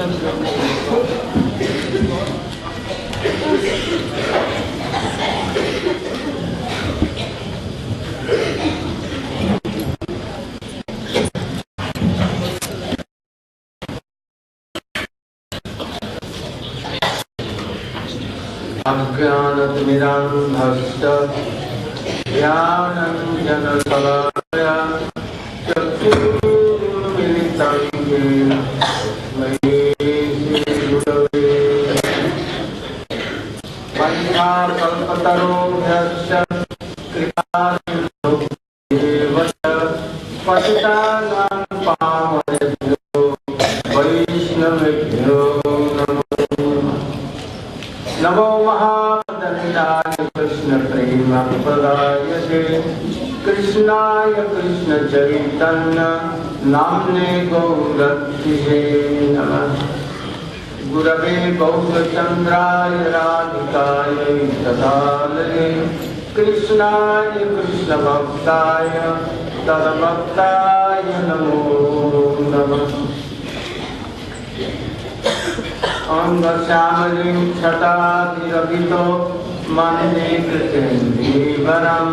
अज्ञानतिमिरान्धस्य ज्ञानाञ्जनशलाकया चक्षुरुन्मिलितं येन तस्मै श्रीगुरवे वन्दाकल्पतरोभ्यश्च कृपासिन्धुभ्येव च पतितानां पावनेभ्यो वैष्णवेभ्यो नमो महादण्डाय कृष्ण प्रेमप्रदायते कृष्णाय कृष्ण चैतन्य नाम्ने गौरक्षिते नमः गुरवे गौरचन्द्राय राधिकायै तदालये कृष्णाय कृष्णभक्ताय तद्भक्ताय नमो नमः अंगश्यामलिं छटाधिरभितो मन्ये कृतेन्दीवरं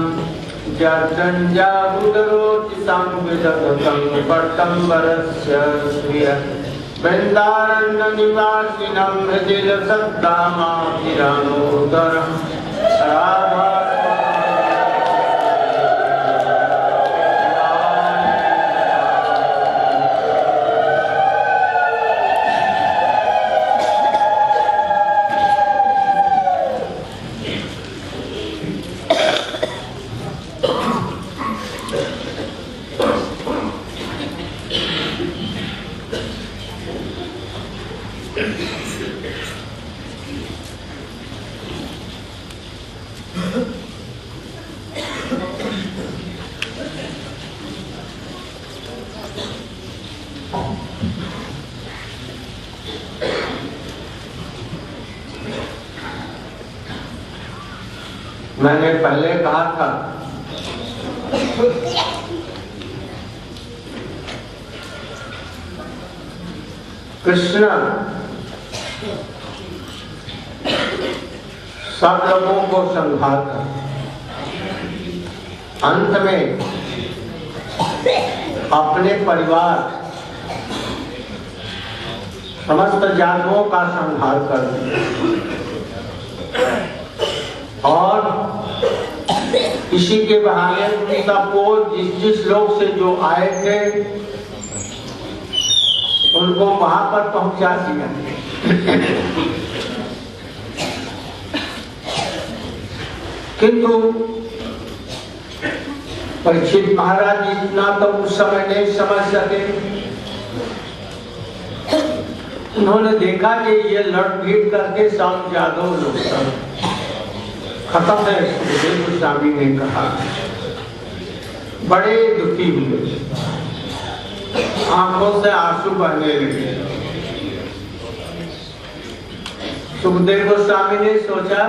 जर्जञ्जाबुधरोचि संविदधतं पट्टम्बरस्य श्रिय वृन्दारण्यनिवासिनं हृदिलसद्दामाभिरामोदरं राधा मैंने पहले कहा था कृष्ण सब लोगों को संहार कर अंत में अपने परिवार समस्त जानवरों का संहार कर दिया और इसी के बहाने सबको जिस लोग से जो आए थे उनको वहां पर पहुंचा दिया। किंतु परीक्षित महाराज इतना तो उस समय नहीं समझ सके। उन्होंने देखा कि ये लड़ भीड़ करके सब यादव लोग खत्म है। स्वामी ने कहा बड़े दुखी हुए, आंखों से आंसू बहने लगे। सुखदेव गोस्वामी ने सोचा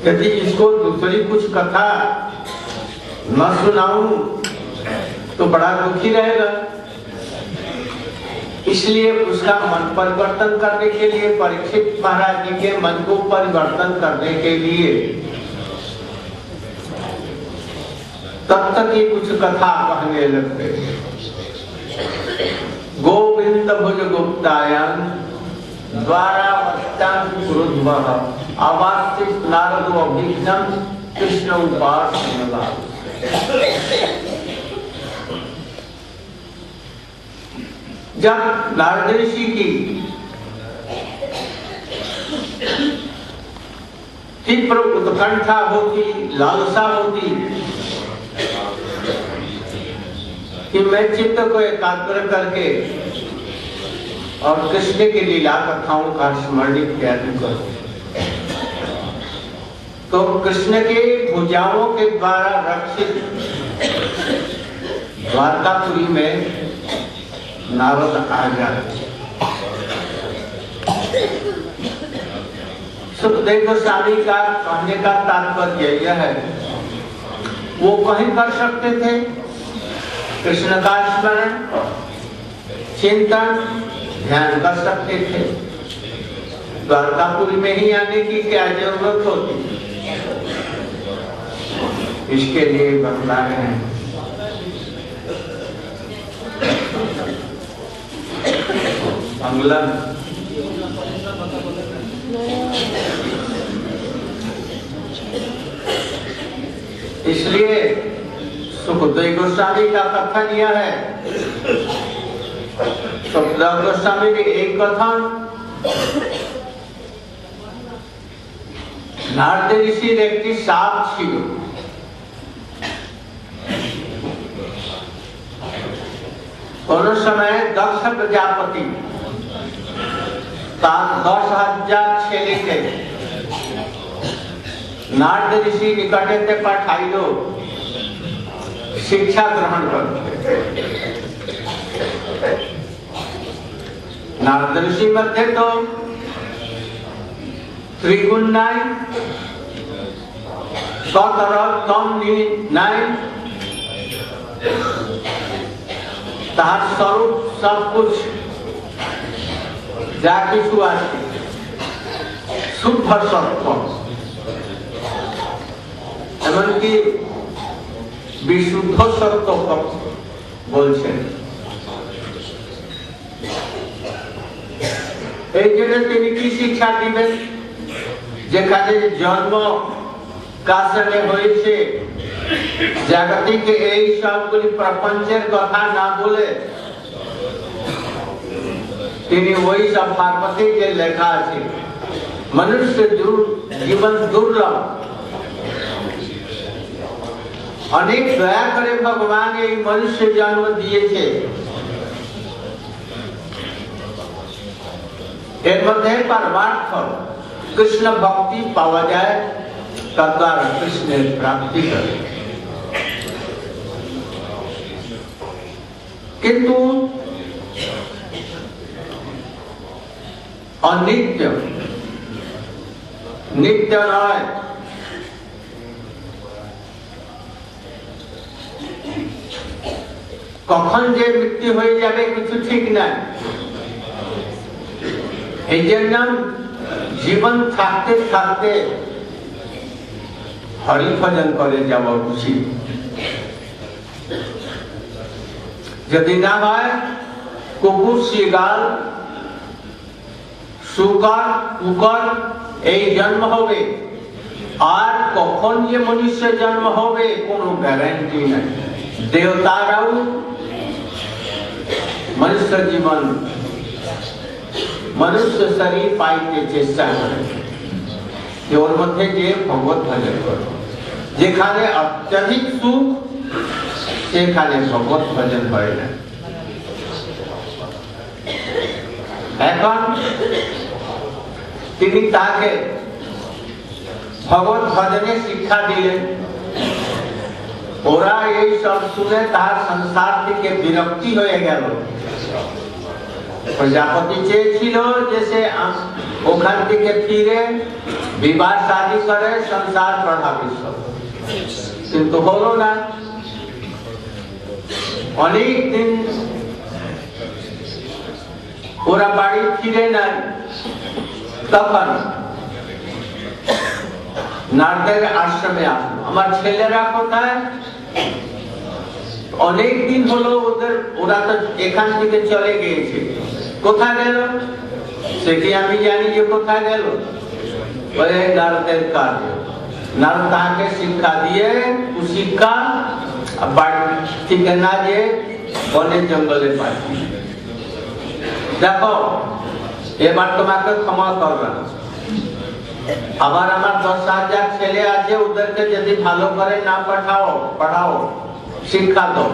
यदि इसको दूसरी कुछ कथा न सुनाऊं तो बड़ा दुखी रहेगा। इसलिए उसका मन परिवर्तन करने के लिए, परीक्षित महाराज जी के मन को परिवर्तन करने के लिए तब तक ही कुछ कथा कहने लगते। गोविंद भुज गुप्तायन द्वारा आवास्तित नारदो अभिज्ञान कृष्ण उपासना। जब नारद ऋषि की तीव्र उत्कंठा होती, लालसा होती कि मैं चित्त को एकाग्र करके और कृष्ण की लीला कथाओं का स्मरण इत्यादि करूं, तो कृष्ण के भुजाओं के द्वारा रक्षित द्वारकापुरी में नारद आ जाते। सुखदेव गोस्वामी का कहने का तात्पर्य यह है, वो कहीं कर सकते थे कृष्ण का स्मरण, चिंतन ध्यान कर सकते थे। द्वारकापुरी में ही आने की क्या जरूरत होती, इसके लिए बतला रहे हैं। मंगलम। इसलिए सुखदेव गोस्वामी का कथन यह है, सुखदेव गोस्वामी ने एक कथन, नारद ऋषिर একটি সাপ ছিল। কোন সময় দক্ষ প্রজাপতি তার 10,000 ছেলেকে नारद ऋषि निकटते पाठाइल शिक्षा ग्रहण करते। नारद ऋषि मध्य तो त्रिगुण नाई, सतरह कम नाई, तार स्वरूप सब कुछ जाके शुद्ध सत्व এমনকি বিশুদ্ধ সত্য বলছেন। এই জন্য তিনি কি শিক্ষা দিবেন, যেখানে জন্ম কাশনে হয়েছে জাগতিকে এই সবগুলি প্রপঞ্চের কথা না বলে তিনি ওই সব ভাগবতে যে লেখা আছে মনুষ্য জীবন দুর্লভ, অনেক দয়া করে ভগবান এই মনুষ্য জন্ম দিয়েছে, এর মধ্যে পরমার্থ কৃষ্ণ ভক্তি পাওয়া যায়, তদ্বারা কৃষ্ণের প্রাপ্তি করে। কিন্তু অনিত্য, নিত্য নয়। কখন যে মৃত্যু হয়ে যাবে কিছু ঠিক নাই। এই জন্য জীবন থাকতে থাকতে হরি ভজন করে যাওয়া উচিত। যদি না হয় কুকুর, শিয়াল, শুকর, কুকুর এই জন্ম হবে, আর কখন যে মনুষ্য জন্ম হবে কোনো গ্যারান্টি নাই। দেবতারাও মনুষ্য জীবন, মনুষ্য শরীর পাইতে চেষ্টা করে, যে ওর মধ্যে যে ভগবত ভজন করো। যেখানে অত্যধিক সুখ সেখানে ভগবত ভজন হয় না। এখন তিনি তাকে ভগবত ভজনের শিক্ষা দিলেন। ওরা এই সব শুনে তার সংসার থেকে বিরক্তি হয়ে গেল। প্রজাপতি চেয়েছিল যে সে ওখান থেকে ফিরে বিবাহ শাদী করে সংসার পড়াবে, কিন্তু হলো না। অনেক দিন ওরা বাড়ি ফিরে নাই। তখন নারদের আশ্রমে আসলো, আমার ছেলেরা কোথায়? অনেক দিন হলো ওরা তো এখান থেকে চলে গিয়েছে, কোথায় গেল? সেটি আমি জানি যে কোথায় গেল। বলে নারদের কাজ। নারদ তাকে শিক্ষা দিয়ে কুশিক্ষা বাড়ি থেকে না যে বনের জঙ্গলে পাঠিয়ে, দেখো এবার তোমাকে ক্ষমা করলাম, আবার আমার 10,000 ছেলে আছে, ওদেরকে যদি ভালো করে না পড়াও শিক্ষা দো,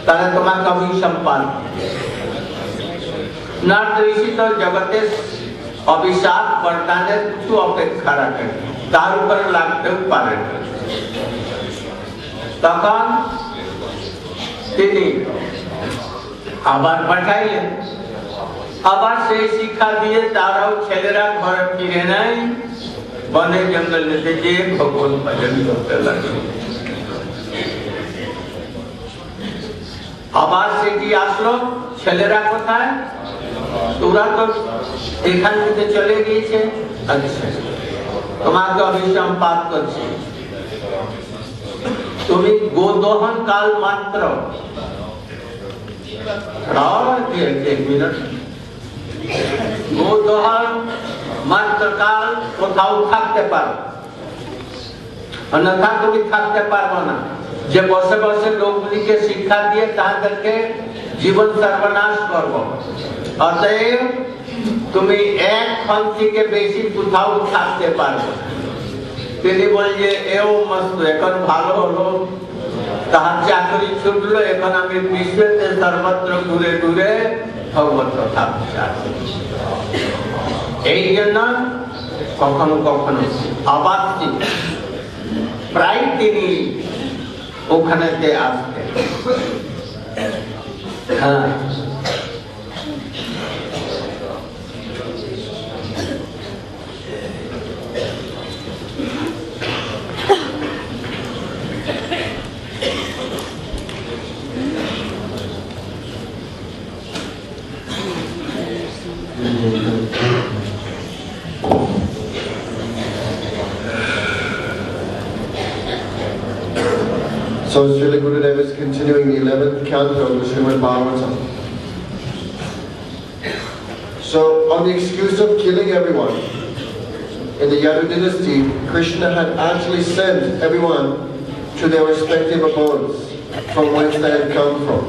তাহলে তোমাকে অভিসম্পাদ। নারদ ঋষি তো জগতের অভিশাপ বরদানের কিছু অপেক্ষা রাখেন, তার উপরে লাগতেও পারেন। তখন তিনি আবার পাঠাইলেন, আবার সেই শিক্ষা দিয়ে তারাও ছেলেরা ঘরে ফিরে নাই, বনে জঙ্গলে যে ভগবান ভজন করতে লাগলো। আবার সেটি আসলো, ছেলেরা কোথায়? তোরা তো এখান থেকে চলে গিয়েছে। আচ্ছা, তোমাকে অভিশাপ পাঠ করছি, তুমি গোদহন কাল মাত্র, এক মিনিট, গোদহন মাত্র কাল কোথাও থাকতে পারো, অন্যথা তুমি থাকতে পারবো না। যে বসে বসে লোকগুলিকে শিক্ষা দিয়ে তাদেরকে জীবন সর্বনাশ করবো, অতএব তুমি এক ক্ষণ থেকে বেশি কোথাও থাকতে পারবে। তিনি বলছে এও মস্ত, এখন ভালো হলো, তাহার চাকরি ছুটলো, এখন আমি বিশ্বেতে সর্বত্র ঘুরে ঘুরে ভগবত কথা চাচ্ছি। এই জন্য কখনো কখনো আবার প্রায় তিনি ওখানেতে আসতেন। হ্যাঁ, So Srila Gurudev is continuing the 11th canto of the Srimad Bhagavatam. So on the excuse of killing everyone, in the Yadu dynasty, Krishna had actually sent everyone to their respective abodes from whence they had come from.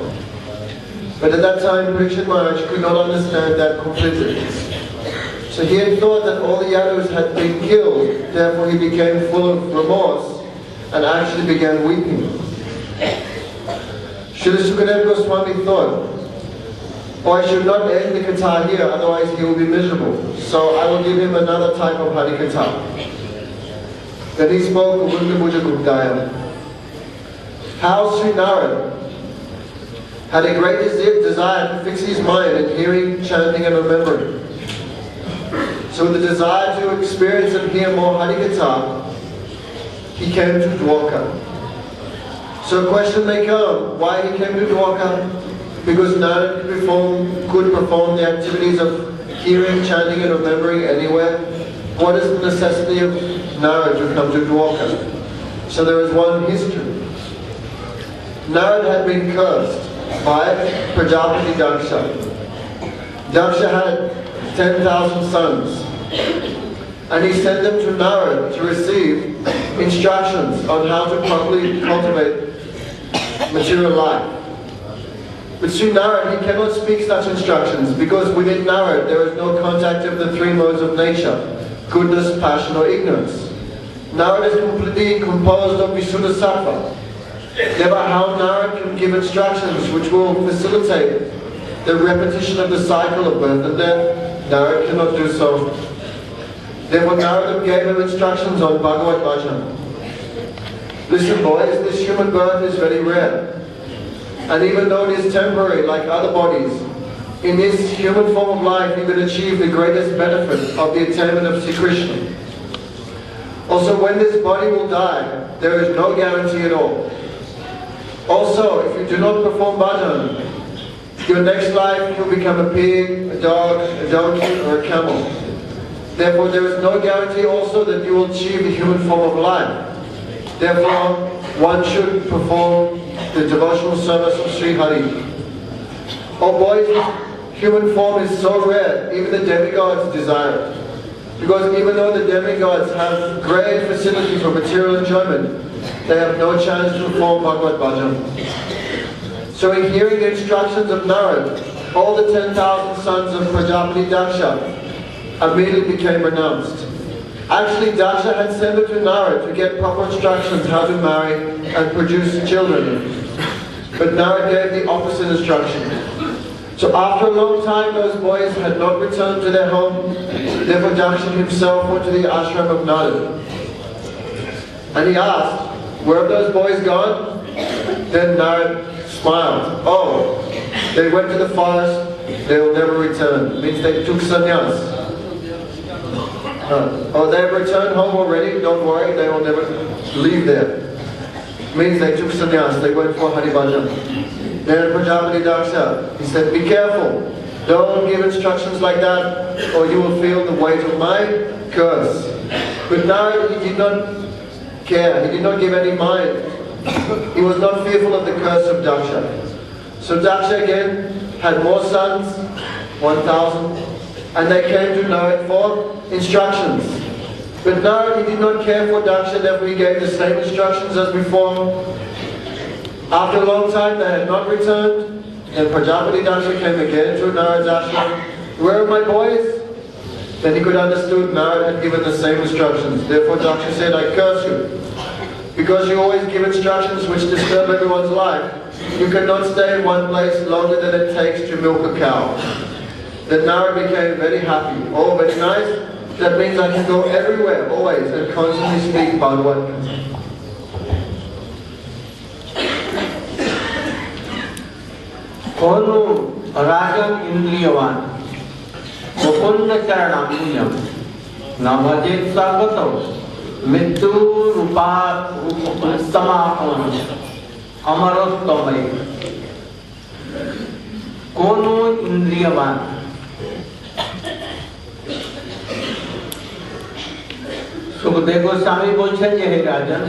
But at that time, Parikshit Maharaj could not understand that completely. So he had thought that all the Yadus had been killed, therefore he became full of remorse and actually began weeping. Srila Sukadeva Goswami thought, oh, I should not end the katha here, otherwise he will be miserable. So I will give him another type of Hari Katha. Then he spoke of Unda Bhuja Guptaya. How Sri Narayana had a great desire to fix his mind in hearing, chanting and remembering. So with the desire to experience and hear more Hari Katha, he came to Dwarka. So a question may come, why he came to Dwarka? Because Narayana could perform the activities of hearing, chanting and remembering anywhere. What is the necessity of Narayana to come to Dwarka? So there is one history. Narayana had been cursed by Prajapati Daksha. Daksha had 10,000 sons, and he sent them to Narayana to receive instructions on how to properly cultivate material life. But Sri Narayana, he cannot speak such instructions because within Narayana there is no contact of the three modes of nature, goodness, passion or ignorance. Narayana is completely composed of Visuddha Sattva. Therefore how Narayana can give instructions which will facilitate the repetition of the cycle of birth and death, Narayana cannot do so. Therefore Narayana gave him instructions on Bhagavad Bhajan. Listen boys, this human birth is very rare. And even though it is temporary like other bodies, in this human form of life you can achieve the greatest benefit of the attainment of Sri Krishna. Also when this body will die, there is no guarantee at all. Also, if you do not perform bhajan, your next life you'll become a pig, a dog, a donkey or a camel. Therefore there is no guarantee also that you will achieve the human form of life. Therefore, one should perform the devotional service of Sri Hari. Oh boys, human form is so rare, even the demigods desire it. Because even though the demigods have great facility for material enjoyment, they have no chance to perform Bhagavad Bhajan. So in hearing the instructions of Narayana, all the 10,000 sons of Prajapati Daksha immediately became renounced. Actually, Daksha had sent it to Narayana to get proper instructions how to marry and produce children. But Narayana gave the opposite instruction. So after a long time, those boys had not returned to their home. Therefore, Daksha himself went to the ashram of Narayana. And he asked, where have those boys gone? Then Narayana smiled. Oh, they went to the forest, they will never return. It means they took sannyas. Oh, they have returned home already? Don't worry, they will never leave there. It means they took sannyas, they went for Hari Bhajan. Then Prajapati Daksha, he said, be careful. Don't give instructions like that or you will feel the weight of my curse. But now he did not care. He did not give any mind. He was not fearful of the curse of Daksha. So Daksha again had more sons, 1,000, and they came to Narad for instructions. But Narad, he did not care for Daksha, therefore he gave the same instructions as before. After a long time, they had not returned. And Prajapati Daksha came again to Narad's ashram. Where are my boys? Then he could understand Narad had given the same instructions. Therefore Daksha said, I curse you. Because you always give instructions which disturb everyone's life, you cannot stay in one place longer than it takes to milk a cow. Then Narad became very happy. Oh, very nice. That means I can go everywhere, always, and constantly speak Bhagavad Gita. कोनो राजन इंद्रियवान मुकुंद चरणाम्बुजं न भजेत सर्वतो मृत्यु रूपा समापन अमरोत्तमय। कोनो इंद्रियवान सुखदेव गोस्वामी बोलছেন যে হে রাজন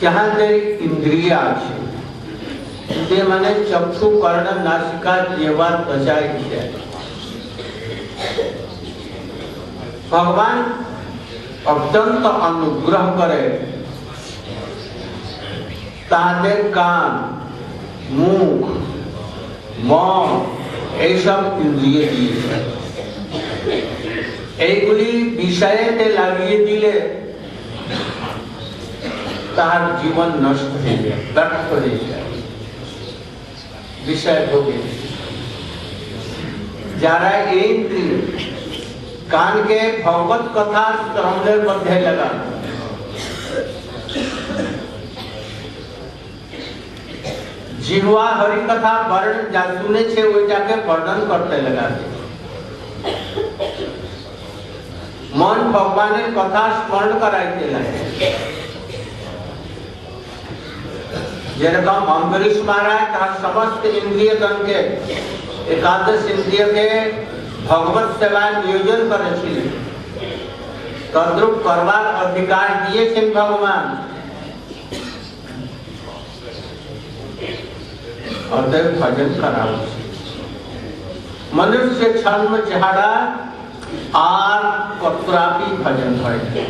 যাহাদের ইন্দ্রিয় আছে যে মানে চক্ষু কর্ণ নাসিকা জিহ্বা ত্বচা ইত্যাদি ভগবান অত্যন্ত অনুগ্রহ করে তাদের কান মুখ মন এইসব ইন্দ্রিয় দিয়েছে। এইগুলি বিষয়েতে লাগিয়ে দিলে তার জীবন নষ্ট হয়ে যায়, ব্যর্থ হয়ে যায়, বিষয় ভোগে। যারা এই কানকে ভগবত কথা শ্রবণের মধ্যে লাগান, জিহ্বা হরি কথা বর্ণ যা শুনেছে ওইটাকে বর্ণন করতে লাগাবে, মন ভগবানের কথা স্মরণ করাইতে লাগে। যেরকম অম্বরীশ মহারাজ তার সমস্ত ইন্দ্রিয়গণকে একাদশ ইন্দ্রিয়কে ভগবত সেবায় নিয়োজন করেছিলেন, তদ্রূপ করবার অধিকার দিয়েছেন ভগবান। অতএব ভজন করা উচিত। মনুষ্য ছন্ম ছাড়া আর কতরাপি ভজন হয় না।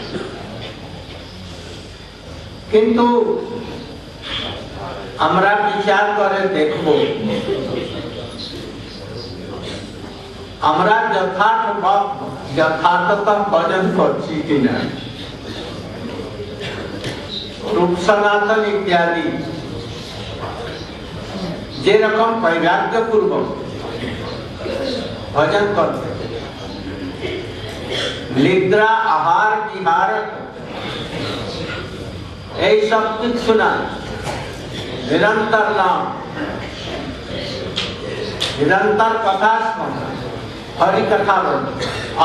কিন্তু আমরা বিচার করে দেখব আমরা যথার্থতা ভজন করছি কিনা। রূপ সনাতন ইত্যাদি যেরকম বৈরাগ্য পূর্বক ভজন করতে, নিদ্রা আহার বিহার এই সব কিছু না, निरंतर नाम, निरंतर कथा स्मरण, हरि कथा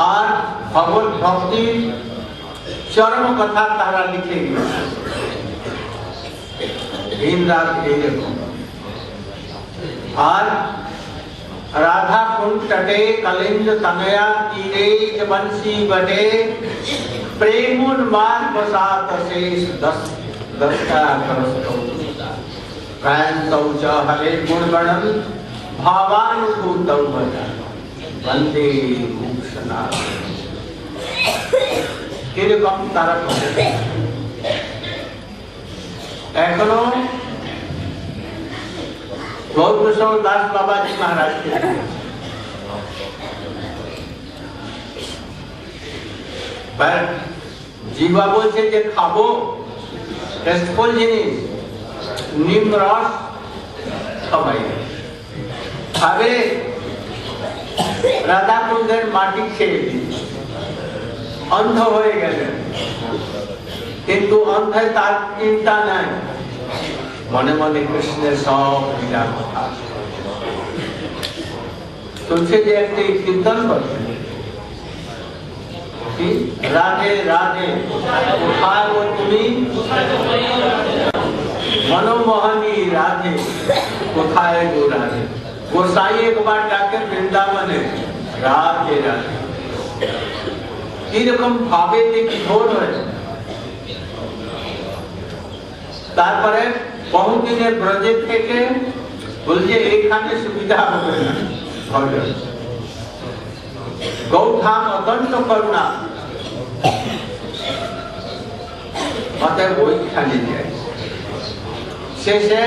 और भगवत भक्ति चरम कथा तारा लिखेगी दिन रात देखो। और राधा कुंड तटे कलिंद तनया तीरे बंसी बटे प्रेमुन मान बसात शेष दस का प्रायन्तौ च हरे गुणगणं भावानुभूतौ वन्दे भूषणात्। এরকম তারা এখনো গৌরকিশোর দাস বাবাজি মহারাজ জিহ্বা বলছে যে খাবো টেস্টফুল জিনিস, নিম রস সবাই খাবে, রাধাকুণ্ডের মাটি খেয়ে অন্ধ হয়ে গেলেন। কিন্তু অন্ধে তার চিন্তা নাই, মনে মনে কৃষ্ণের সব লীলা কথা শুনছে। যে একটি কীর্তন করছে, রাধে রাধে কোথায় তুমি मनोमोहनी राधे कोथाय गो राधे गोसाई एक बार डाके वृंदावने राधे राधे এরকম ভাবে যে কিশোর হয়ে তারপরে বহুদিনের ব্রজে থেকে বলছে এখানে সুবিধা হবে না গৌধাম অত্যন্ত করুণা অতএব ওইখানে যায় শেষে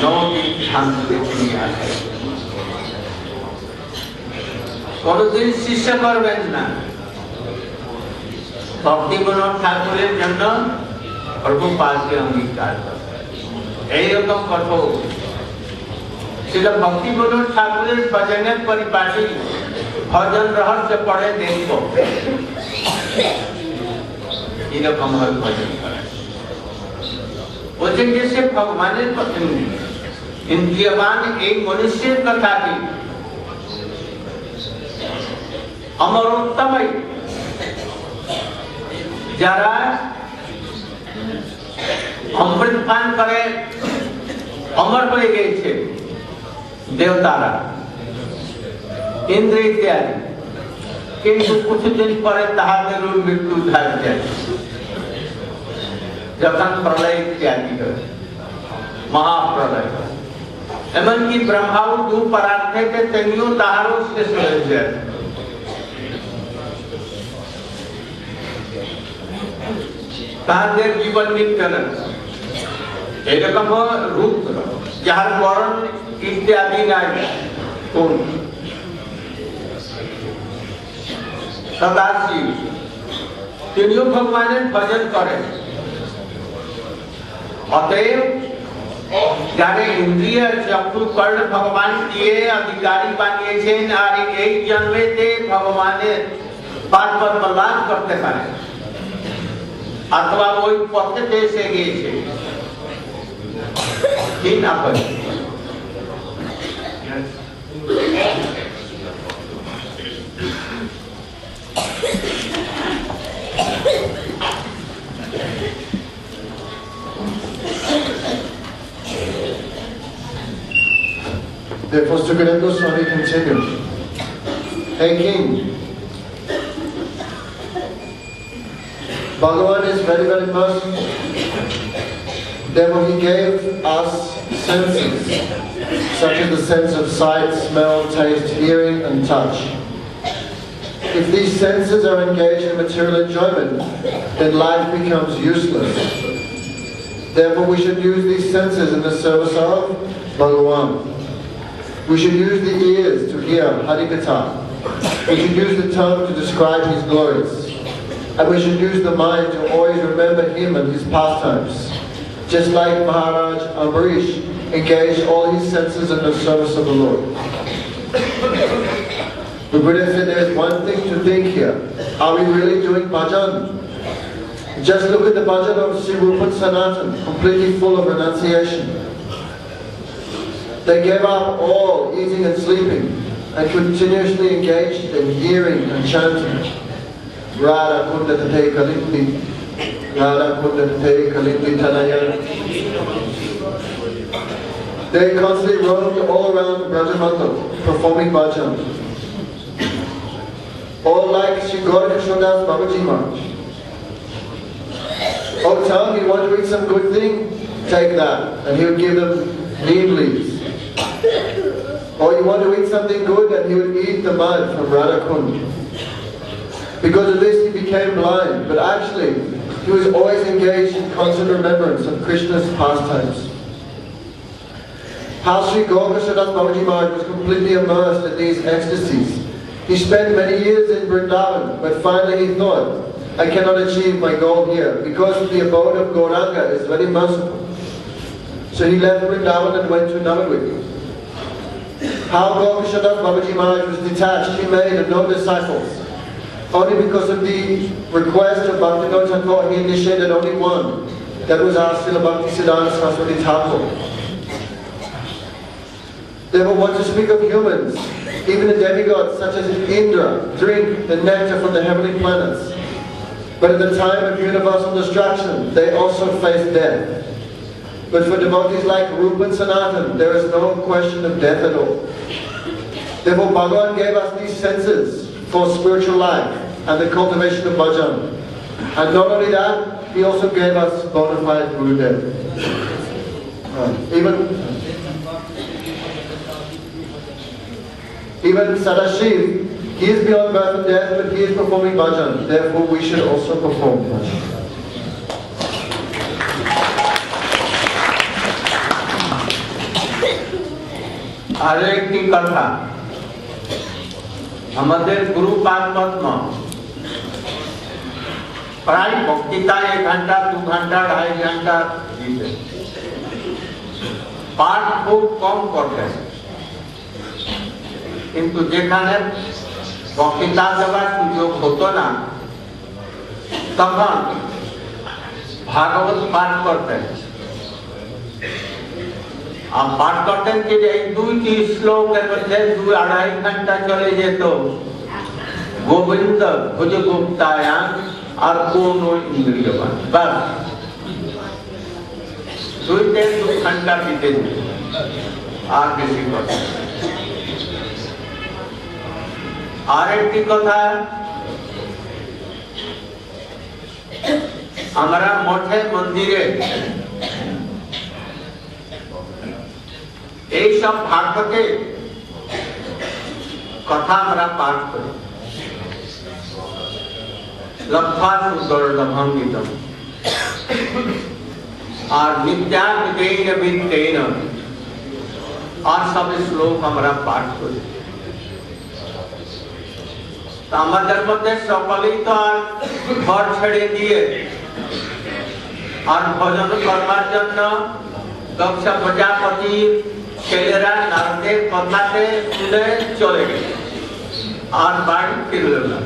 নবদ্বীপ শান্তিতে ফিরে আসে কোনদিন শিষ্য করবেন না ভক্তি বিনোদ ঠাকুরের জন্য প্রভুপাদকে অঙ্গীকার করবেন এইরকম কঠোর সেটা ভক্তি বিনোদ ঠাকুরের ভজনের পরিপাটি ভজন রহস্য পড়ে দেখব এরকম ভাবে ভজন করে বলছেন যে সে ভগবানের পছন্দ ইন্দ্রিয়বান এই মনুষ্যের কথা কি অমরোত্তমই যারা অমৃত পান করে অমর হয়ে গেছে দেবতারা ইন্দ্র ইত্যাদি কিন্তু কিছুদিন পরে তাহাদের মৃত্যু ধার যায় যখন প্রলয় ইত্যাদি হয় মহাপ্রলয় এমনকি ব্রহ্মাও দু পরার্থে তেমনিও তাহারও শেষ হয়ে যায় তাহাদের জীবন নিত্যনন এরকম রুদ্র যাহার বরণ ইত্যাদি নাই কোন সদাশিব তিনিও ভগবানের ভজন করেন অতএব যারা ইন্দ্রিয় চক্ষু কর্ণ ভগবান দিয়ে অধিকারী বানিয়েছেন আর এই জন্মেতে ভগবানের পাদ পদ্ম লাভ করতে পারে अथवा वो पथ से गए थे कि ना पर Therefore, Sukadeva Swami continued, "Hey King, Bhagavan is very, very merciful. Therefore He gave us senses, such as the sense of sight, smell, taste, hearing and touch. If these senses are engaged in material enjoyment, then life becomes useless. Therefore we should use these senses in the service of Bhagavan. We should use the ears to hear Harikatha. We should use the tongue to describe His glories. And we should use the mind to always remember Him and His pastimes. Just like Maharaj Ambarish engaged all his senses in the service of the Lord." The Buddha said there is one thing to think here. Are we really doing bhajan? Just look at the bhajan of Sri Rupa Sanatan, completely full of renunciation. They gave up all eating and sleeping and continuously engaged in hearing and chanting. Radha Kunda Tate Kalinti, Radha Kunda Tate Kalinti Tanaya. They constantly roamed all around Brajamandal, performing bhajan. All like Sri Gaurkishnadas Babaji Maharaj. Oh, tell me, you want to eat some good thing? Take that. And he would give them neem leaves. Or you want to eat something good? And he would eat the mud from Radha Kunda. Because of this he became blind, but actually he was always engaged in constant remembrance of Krishna's pastimes. How Sri Gaurkishnadas Babaji Maharaj was completely immersed in these ecstasies. He spent many years in Vrindavan, but finally he thought, I cannot achieve my goal here because the abode of Gauranga is very merciful. So he left Vrindavan and went to Navadvip. How Gaurkishnadas Babaji Maharaj was detached, he made no disciples. Only because of the request of Bhaktivinoda Thakur, he initiated only one. That was our Srila Bhaktisiddhanta Saraswati Thakur. Therefore, what to speak of humans? Even the demigods such as Indra drink the nectar from the heavenly planets. But at the time of universal destruction, they also face death. But for devotees like Rupa and Sanatan, there is no question of death at all. Therefore, Bhagavan gave us these senses for spiritual life and the cultivation of bhajan. And not only that, he also gave us bona fide Gurudev. Even Sadashiv, he is beyond birth and death, but he is performing bhajan. Therefore, we should also perform bhajan. আর একটি কথা, আমাদের গুরু পাদ পদ্ম প্রায় বক্তৃতা 1 ঘন্টা 2 ঘন্টা 2.5 ঘন্টা দিতে, পাঠ খুব কম করতেন। কিন্তু যেখানে বক্তৃতা দেওয়ার সুযোগ হতো না, তখন ভাগবত পাঠ করতেন। আর পাঠ করতেন কি এই 2টি শ্লোকের মধ্যে 2-2.5 ঘন্টা চলে যেত। গোবিন্দ ভুজ গুপ্তায়ান আর কোন ইন্দ্রিয়বান, বাস 2 ঘন্টা দিতে যেত, আর বেশি কথা। আর একটি কথা, আমরা মঠে মন্দিরে এই সব ভাগবতে কথা আমরা পাঠ করি। লব্ধা সুদর্শনম গীতম আর নিত্যানন্দেন বিদ্যেন, আর সব শ্লোক আমরা পাঠ করি। আমাদের মধ্যে সকলেই তো আর ঘর ছেড়ে দিয়ে আর ভজন করবার জন্য দক্ষ প্রজাপতির ছেলেরা নারদের কথাতে শুনে চলে গেল, আর বাড়ি ফিরল না।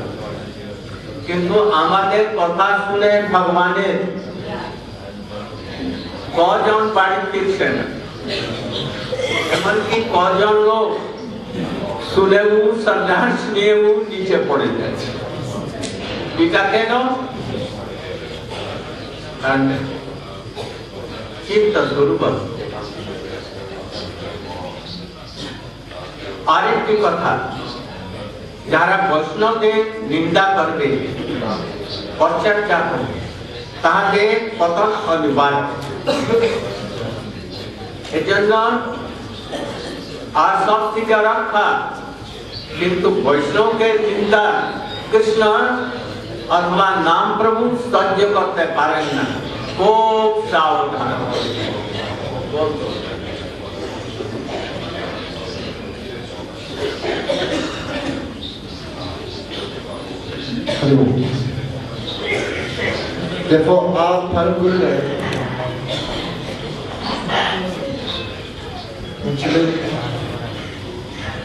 কিন্তু আমাদের কথা শুনে ভগবানের কজন বাড়ি ফিরছে না, এমনকি কজন লোক শুনেও সন্ন্যাস নিয়েও নিচে পড়ে যাচ্ছে। এটা কেন? চিন্তা দুর্বল। আরেকটি কথা, যারা বৈষ্ণবদের নিন্দা করবে, পশ্চাৎচা করবে, তাদের পতন অনিবার্য। এজন্য আর সব থেকে রক্ষা, কিন্তু বৈষ্ণবকে নিন্দা কৃষ্ণ অথবা নাম প্রভু সহ্য করতে পারেন না। খুব সাবধান। Therefore, our Param Gurudev,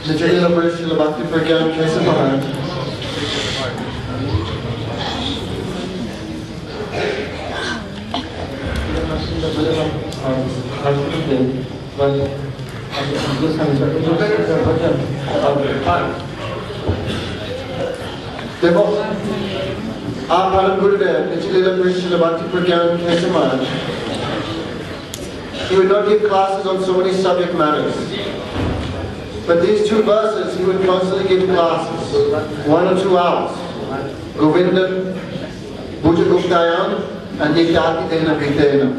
Nichilila Parishila Bhakti Pragyan Kesa Maharaj, therefore, our Param Gurudev, Nichilila Parishila Bhakti Pragyan Kesa Maharaj, he would not give classes on so many subject matters. But these 2 verses, he would constantly give classes, 1 or 2 hours. Govinda, Bhuja Guptayan, and Nityati Dena Videna.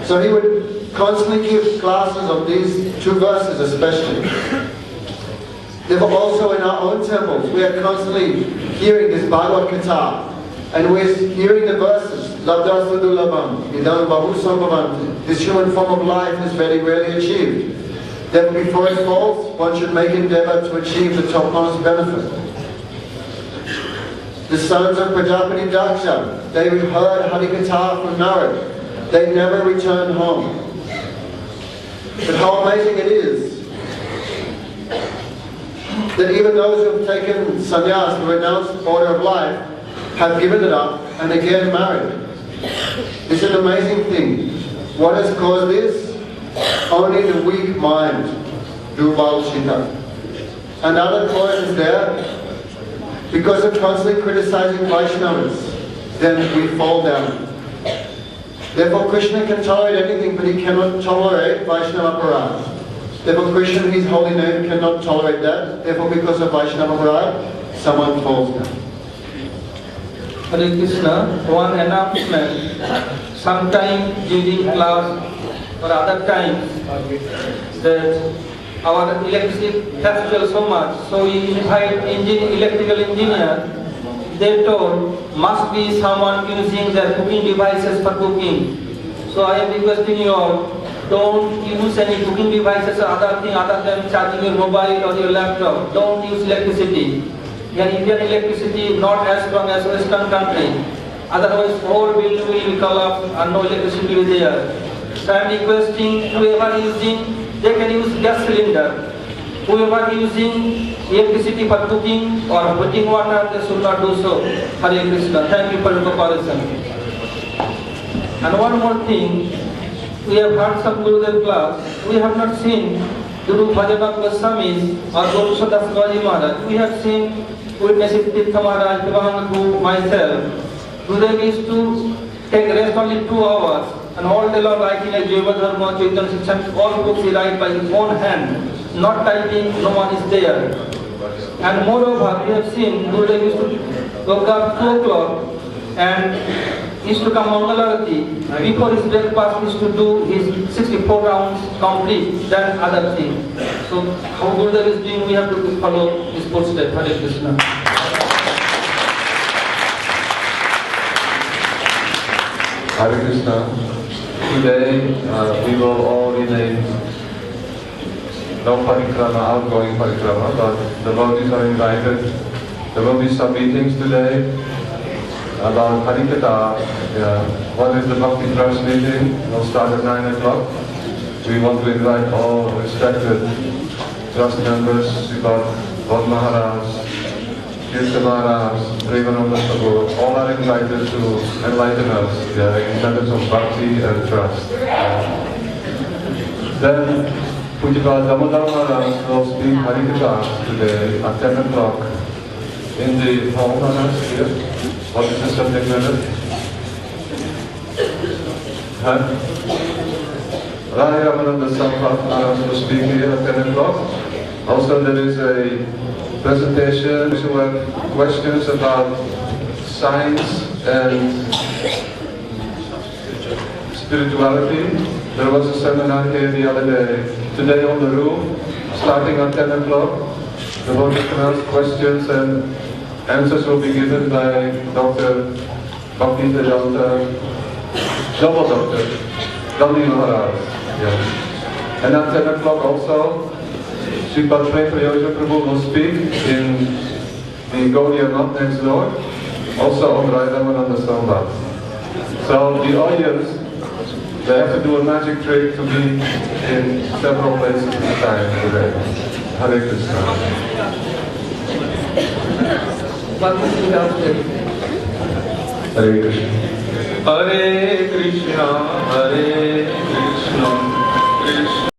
So he would constantly give classes on these 2 verses especially. Therefore also in our own temples, we are constantly hearing this Bhagavad Gita, and we're hearing the verses, Labdasudulabam, Idam Bahu Sambhavanti. This human form of life is very rarely achieved. Therefore before it falls, one should make endeavor to achieve the topmost benefit. The sons of Prajapati Daksha, they heard Harikatha from Narad. They never returned home. But how amazing it is that even those who have taken sannyas, the renounced order of life, have given it up and again married. It's an amazing thing. What has caused this? Only the weak mind, Durval Chitta. Another cause is there, because of constantly criticizing Vaishnavas, then we fall down. Therefore Krishna can tolerate anything, but he cannot tolerate Vaishnava Parad. Therefore Krishna in his holy name cannot tolerate that. Therefore because of Vaishnava Parad, someone falls down. Hare Krishna, one announcement. Sometime during class or other times that our electricity fluctuates so much, so we invite electrical engineer. They told must be someone using their cooking devices for cooking. So I am requesting you all, don't use any cooking devices or other thing other than charging your mobile or your laptop. Don't use electricity. Here Indian electricity not as strong as Western country. Otherwise whole building will collapse and no electricity will be there. So I am requesting whoever using, they can use gas cylinder. Whoever using electricity for cooking or putting water, they should not do so. Hare Krishna. Thank you for your cooperation. And one more thing, we have heard some Gurudev class. We have not seen Guru Bhajanam Goswamis or Guru Sadas Gaji Maharaj. We have seen witnesses Tirtha Maharaj, Guru, myself. Gurudev used to take rest only 2 hours. And all day long writing like Jaiva Dharma, Chaitanya Shiksha, all books he writes by his own hand. Not typing, no one is there. And moreover, we have seen Gurudev used to wake up 2 o'clock and used to come Mangalarati. Before his breakfast, he used to do his 64 rounds complete, that other thing. So, how Gurudev is doing, we have to follow his footsteps. Hare Krishna. Hare Krishna. Today we will all relate no parikrama, outgoing parikrama, but the devotees are invited. There will be some meetings today about Harikatha. What is the Bhakti Trust meeting? We'll start at 9 o'clock. We want to invite all respected trust members, Sripad Vod Maharaj, Kirtan Maharaj, Premananda Prabhu, all are invited to enlighten us in matters of bhakti and trust. Then Pujapad Damodar Maharaj will speak Harikatha today at 10 o'clock in the hall. Maharaj here. What is the subject matter? Rai Ramananda Sampath Maharaj will speak here at 10 o'clock. Also there is a presentation who have questions about science and spirituality. There was a seminar here the other day. Today on the roof, starting at 10 o'clock. The devotees can ask questions and answers will be given by Dr. Bhakti Vedanta, Double Doctor, Gandhi Maharaj. Yeah. And at 10 o'clock also, Sripad Prem Prayoja Prabhu will speak in the Gaudiya Math next door, also on Rai Ramananda Sambhav. So the audience, they have to do a magic trick to be in several places at a time today. Hare Krishna. Hare Krishna. Hare Krishna, Hare Krishna, Krishna